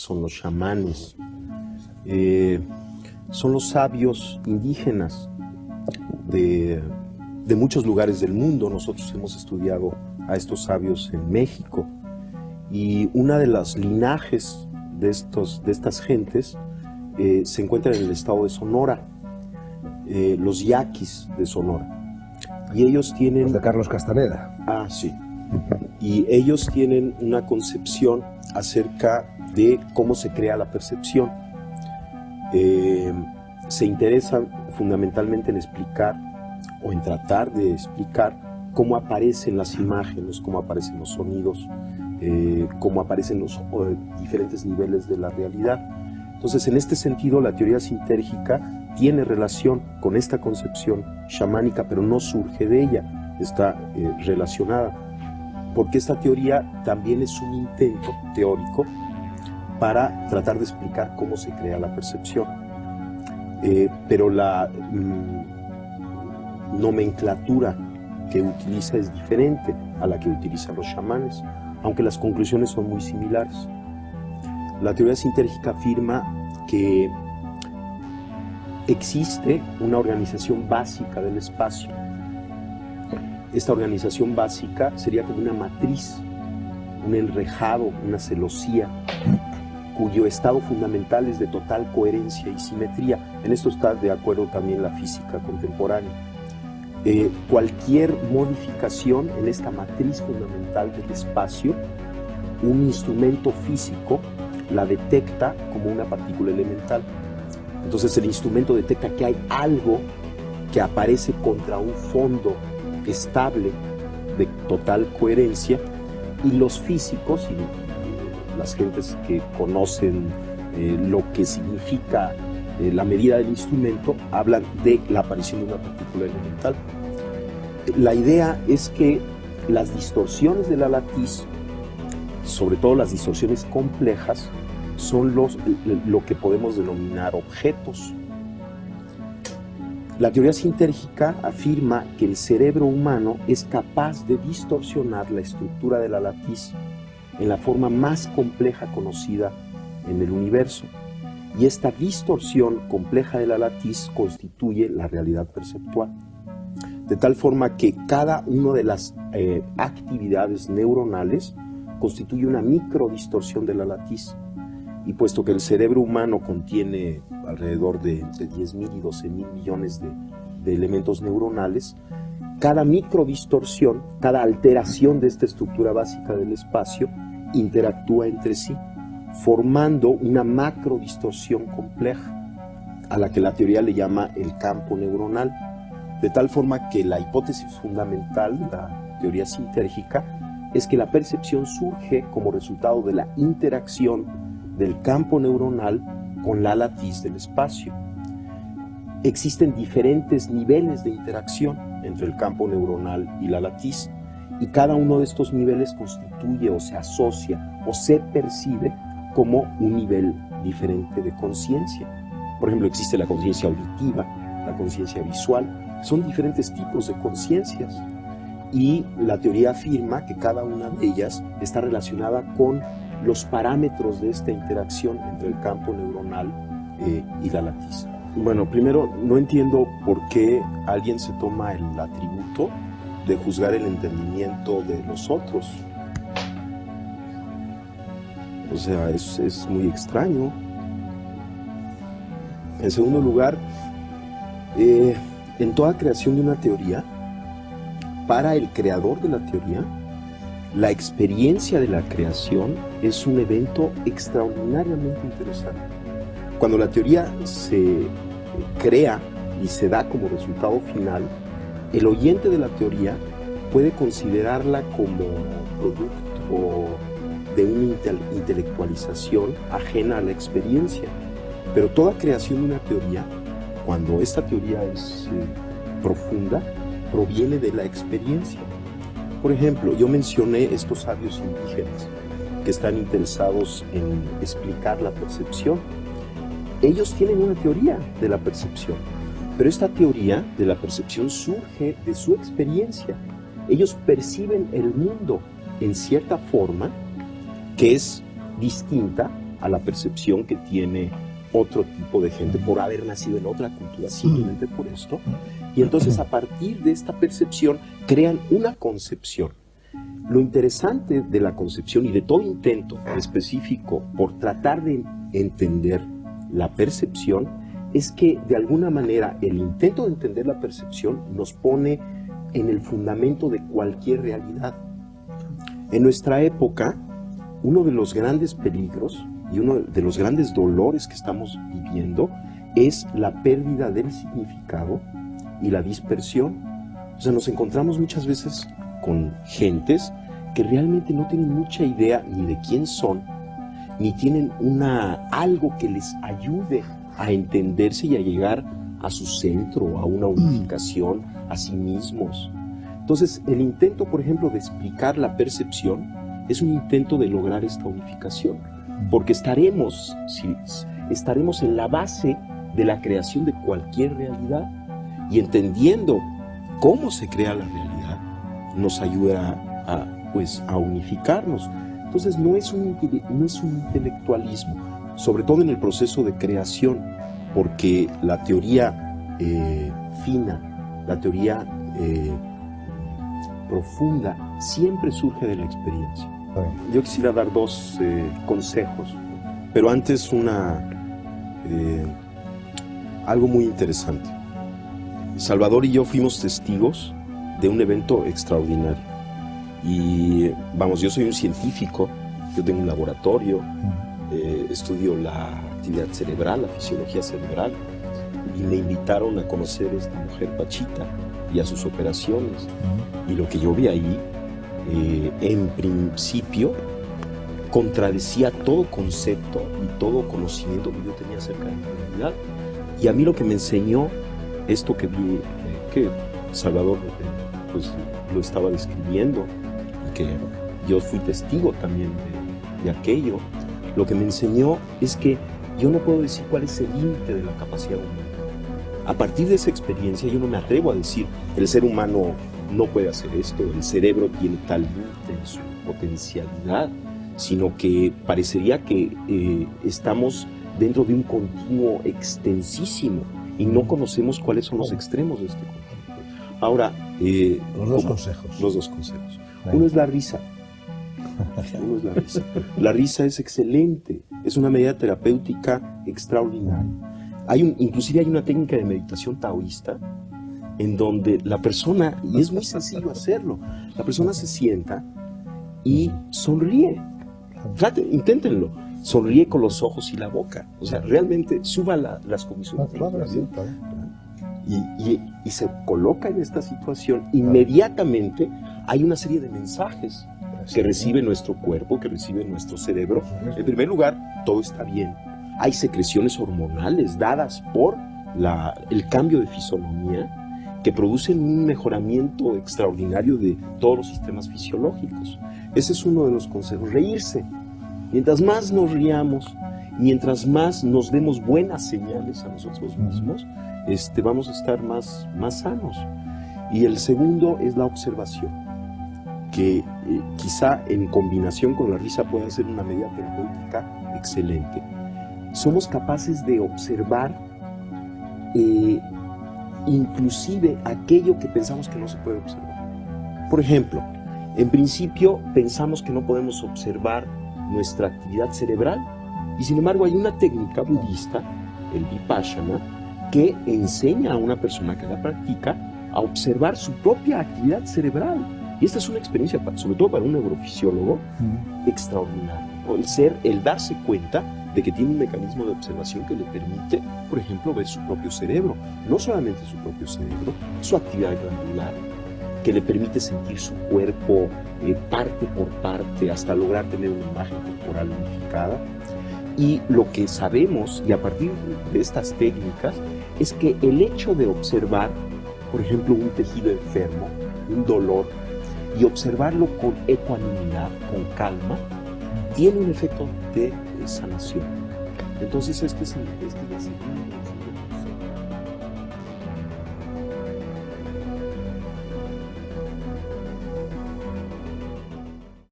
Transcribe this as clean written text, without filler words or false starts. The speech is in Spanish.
son los chamanes, son los sabios indígenas de muchos lugares del mundo. Nosotros hemos estudiado a estos sabios en México, y una de las linajes de estas gentes se encuentra en el estado de Sonora, los yaquis de Sonora. Y ellos tienen... Los de Carlos Castaneda. Ah, sí. Y ellos tienen una concepción acerca de cómo se crea la percepción. Se interesan fundamentalmente en explicar o en tratar de explicar cómo aparecen las imágenes, cómo aparecen los sonidos, cómo aparecen los diferentes niveles de la realidad. Entonces, en este sentido, la teoría sintérgica tiene relación con esta concepción chamánica, pero no surge de ella, está relacionada, porque esta teoría también es un intento teórico para tratar de explicar cómo se crea la percepción. Pero la nomenclatura que utiliza es diferente a la que utilizan los chamanes, aunque las conclusiones son muy similares. La teoría sintérgica afirma que existe una organización básica del espacio. Esta organización básica sería como una matriz, un enrejado, una celosía, cuyo estado fundamental es de total coherencia y simetría. En esto está de acuerdo también la física contemporánea. Cualquier modificación en esta matriz fundamental del espacio, un instrumento físico la detecta como una partícula elemental. Entonces el instrumento detecta que hay algo que aparece contra un fondo estable de total coherencia, y los físicos y las gentes que conocen lo que significa la medida del instrumento hablan de la aparición de una partícula elemental. La idea es que las distorsiones de la latiz, sobre todo las distorsiones complejas, son lo que podemos denominar objetos. La teoría sintérgica afirma que el cerebro humano es capaz de distorsionar la estructura de la latiz en la forma más compleja conocida en el universo, y esta distorsión compleja de la latiz constituye la realidad perceptual, de tal forma que cada una de las actividades neuronales constituye una microdistorsión de la latiz. Y puesto que el cerebro humano contiene alrededor de entre 10.000 y 12.000 millones de elementos neuronales, cada microdistorsión, cada alteración de esta estructura básica del espacio interactúa entre sí, formando una macrodistorsión compleja, a la que la teoría le llama el campo neuronal, de tal forma que la hipótesis fundamental de la teoría sintérgica es que la percepción surge como resultado de la interacción del campo neuronal con la latiz del espacio. Existen diferentes niveles de interacción entre el campo neuronal y la latiz, y cada uno de estos niveles constituye o se asocia o se percibe como un nivel diferente de conciencia. Por ejemplo, existe la conciencia auditiva, la conciencia visual, son diferentes tipos de conciencias, y la teoría afirma que cada una de ellas está relacionada con los parámetros de esta interacción entre el campo neuronal y la latiz. Bueno, primero, no entiendo por qué alguien se toma el atributo de juzgar el entendimiento de los otros. O sea, es muy extraño. En segundo lugar, en toda creación de una teoría, para el creador de la teoría, la experiencia de la creación es un evento extraordinariamente interesante. Cuando la teoría se crea y se da como resultado final, el oyente de la teoría puede considerarla como producto de una intelectualización ajena a la experiencia. Pero toda creación de una teoría, cuando esta teoría es profunda, proviene de la experiencia. Por ejemplo, yo mencioné estos sabios indígenas que están interesados en explicar la percepción. Ellos tienen una teoría de la percepción, pero esta teoría de la percepción surge de su experiencia. Ellos perciben el mundo en cierta forma que es distinta a la percepción que tiene otro tipo de gente por haber nacido en otra cultura, simplemente por esto. Y entonces a partir de esta percepción crean una concepción. Lo interesante de la concepción y de todo intento específico por tratar de entender la percepción es que de alguna manera el intento de entender la percepción nos pone en el fundamento de cualquier realidad. En nuestra época, uno de los grandes peligros y uno de los grandes dolores que estamos viviendo es la pérdida del significado y la dispersión. O sea, nos encontramos muchas veces con gentes que realmente no tienen mucha idea ni de quién son, ni tienen algo que les ayude a entenderse y a llegar a su centro, a una unificación, a sí mismos. Entonces, el intento, por ejemplo, de explicar la percepción es un intento de lograr esta unificación, porque estaremos en la base de la creación de cualquier realidad, y entendiendo cómo se crea la realidad nos ayuda a unificarnos. Entonces no es un intelectualismo, sobre todo en el proceso de creación, porque la teoría fina, la teoría profunda, siempre surge de la experiencia. Yo quisiera dar dos consejos, pero antes algo muy interesante. Salvador y yo fuimos testigos de un evento extraordinario. Y vamos, yo soy un científico, yo tengo un laboratorio, estudio la actividad cerebral, la fisiología cerebral, y me invitaron a conocer a esta mujer Pachita y a sus operaciones. Y lo que yo vi ahí, en principio, contradecía todo concepto y todo conocimiento que yo tenía acerca de la realidad. Y a mí lo que me enseñó esto que vi, que Salvador pues lo estaba describiendo, y que yo fui testigo también de aquello, lo que me enseñó es que yo no puedo decir cuál es el límite de la capacidad humana. A partir de esa experiencia yo no me atrevo a decir el ser humano no puede hacer esto, el cerebro tiene tal límite en su potencialidad, sino que parecería que estamos dentro de un continuo extensísimo y no conocemos cuáles son los extremos de este continuo. Ahora, los dos consejos. Los dos consejos. Uno es la risa. La risa es excelente, es una medida terapéutica extraordinaria. Inclusive hay una técnica de meditación taoísta en donde la persona, y es muy sencillo hacerlo, la persona se sienta y sonríe. Inténtenlo. Sonríe con los ojos y la boca. O sea, realmente suba las comisiones. Y se coloca en esta situación. Inmediatamente hay una serie de mensajes que recibe nuestro cuerpo, que recibe nuestro cerebro. En primer lugar, todo está bien. Hay secreciones hormonales dadas por el cambio de fisonomía que producen un mejoramiento extraordinario de todos los sistemas fisiológicos. Ese es uno de los consejos. Reírse. Mientras más nos riamos, mientras más nos demos buenas señales a nosotros mismos, vamos a estar más sanos. Y el segundo es la observación, que quizá en combinación con la risa pueda ser una medida terapéutica excelente. Somos capaces de observar inclusive aquello que pensamos que no se puede observar. Por ejemplo, en principio pensamos que no podemos observar nuestra actividad cerebral, y sin embargo hay una técnica budista, el Vipassana, que enseña a una persona que la practica a observar su propia actividad cerebral. Y esta es una experiencia, sobre todo para un neurofisiólogo, extraordinaria. El darse cuenta de que tiene un mecanismo de observación que le permite, por ejemplo, ver su propio cerebro. No solamente su propio cerebro, su actividad glandular, que le permite sentir su cuerpo parte por parte hasta lograr tener una imagen corporal unificada. Y lo que sabemos, y a partir de estas técnicas, es que el hecho de observar, por ejemplo, un tejido enfermo, un dolor, y observarlo con ecuanimidad, con calma, tiene un efecto de sanación. Entonces este es el segundo